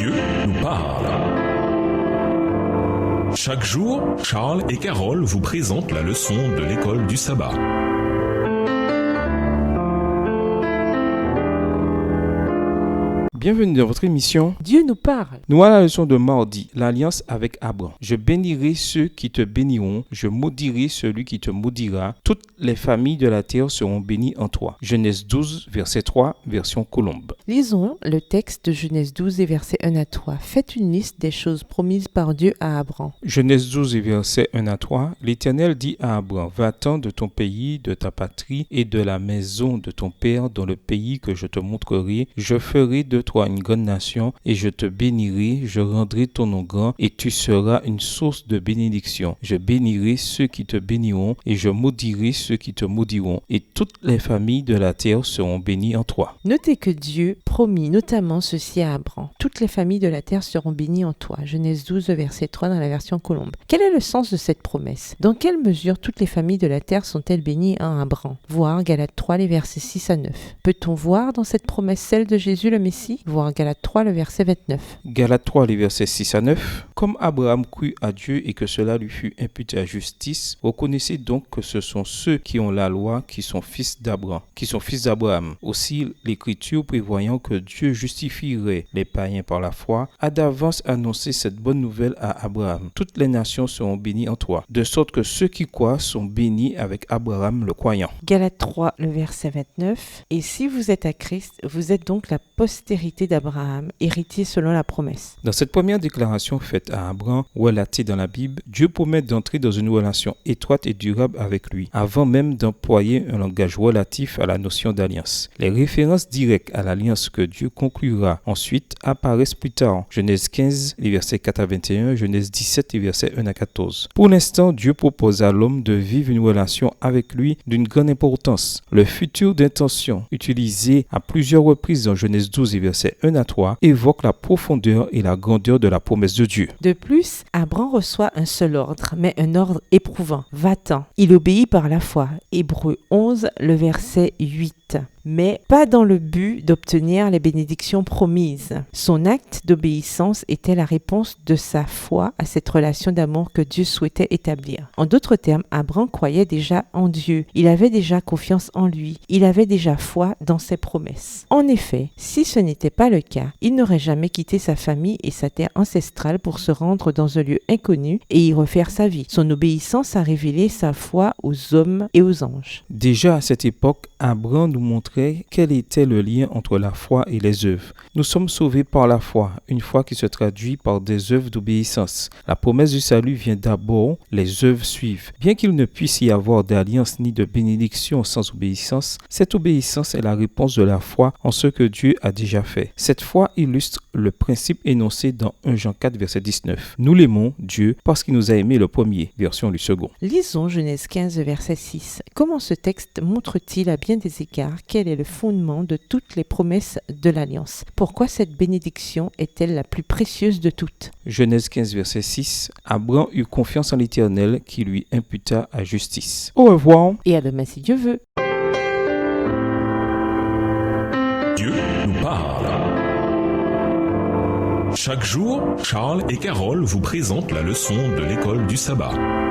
Dieu nous parle. Chaque jour, Charles et Carole vous présentent la leçon de l'école du sabbat. Bienvenue dans votre émission Dieu nous parle. Nous avons la leçon de mardi, l'alliance avec Abraham. Je bénirai ceux qui te béniront, je maudirai celui qui te maudira. Toutes les familles de la terre seront bénies en toi. Genèse 12, verset 3, version Colombe. Lisons le texte de Genèse 12 et versets 1 à 3. Faites une liste des choses promises par Dieu à Abraham. Genèse 12 et verset 1 à 3. L'Éternel dit à Abraham, va-t'en de ton pays, de ta patrie et de la maison de ton père dans le pays que je te montrerai. Je ferai de toi une grande nation et je te bénirai, je rendrai ton nom grand et tu seras une source de bénédiction. Je bénirai ceux qui te béniront et je maudirai ceux qui te maudiront et toutes les familles de la terre seront bénies en toi. Notez que Dieu promit notamment ceci à Abraham. Toutes les familles de la terre seront bénies en toi. Genèse 12, verset 3 dans la version Colombe. Quel est le sens de cette promesse? Dans quelle mesure toutes les familles de la terre sont-elles bénies en Abraham? Voir Galates 3, les versets 6 à 9. Peut-on voir dans cette promesse celle de Jésus le Messie? Voir Galates 3, le verset 29. Galates 3, les versets 6 à 9. Comme Abraham crut à Dieu et que cela lui fut imputé à justice, reconnaissez donc que ce sont ceux qui ont la loi qui sont fils d'Abraham. Aussi, l'Écriture, prévoyant que Dieu justifierait les païens par la foi, a d'avance annoncé cette bonne nouvelle à Abraham. Toutes les nations seront bénies en toi, de sorte que ceux qui croient sont bénis avec Abraham le croyant. Galates 3, le verset 29. Et si vous êtes à Christ, vous êtes donc la postérité d'Abraham, héritier selon la promesse. Dans cette première déclaration faite à Abraham, relatée dans la Bible, Dieu promet d'entrer dans une relation étroite et durable avec lui, avant même d'employer un langage relatif à la notion d'alliance. Les références directes à l'alliance que Dieu conclura ensuite apparaissent plus tard. Genèse 15, les versets 4 à 21, Genèse 17, les versets 1 à 14. Pour l'instant, Dieu propose à l'homme de vivre une relation avec lui d'une grande importance. Le futur d'intention, utilisé à plusieurs reprises dans Genèse 12 et versets 1 à 3, évoque la profondeur et la grandeur de la promesse de Dieu. De plus, Abraham reçoit un seul ordre, mais un ordre éprouvant. Va-t'en. Il obéit par la foi. Hébreux 11, le verset 8. Mais pas dans le but d'obtenir les bénédictions promises. Son acte d'obéissance était la réponse de sa foi à cette relation d'amour que Dieu souhaitait établir. En d'autres termes, Abraham croyait déjà en Dieu. Il avait déjà confiance en lui. Il avait déjà foi dans ses promesses. En effet, si ce n'était pas le cas, il n'aurait jamais quitté sa famille et sa terre ancestrale pour se rendre dans un lieu inconnu et y refaire sa vie. Son obéissance a révélé sa foi aux hommes et aux anges. Déjà à cette époque, Abraham nous montrait quel était le lien entre la foi et les œuvres. Nous sommes sauvés par la foi, une foi qui se traduit par des œuvres d'obéissance. La promesse du salut vient d'abord, les œuvres suivent. Bien qu'il ne puisse y avoir d'alliance ni de bénédiction sans obéissance, cette obéissance est la réponse de la foi en ce que Dieu a déjà fait. Cette foi illustre le principe énoncé dans 1 Jean 4, verset 19. Nous l'aimons, Dieu, parce qu'il nous a aimés le premier, version du second. Lisons Genèse 15, verset 6. Comment ce texte montre-t-il à bien des égards quel est le fondement de toutes les promesses de l'Alliance? Pourquoi cette bénédiction est-elle la plus précieuse de toutes? Genèse 15, verset 6. Abraham eut confiance en l'Éternel qui lui imputa à justice. Au revoir. Et à demain si Dieu veut. Dieu nous parle. Chaque jour, Charles et Carole vous présentent la leçon de l'école du sabbat.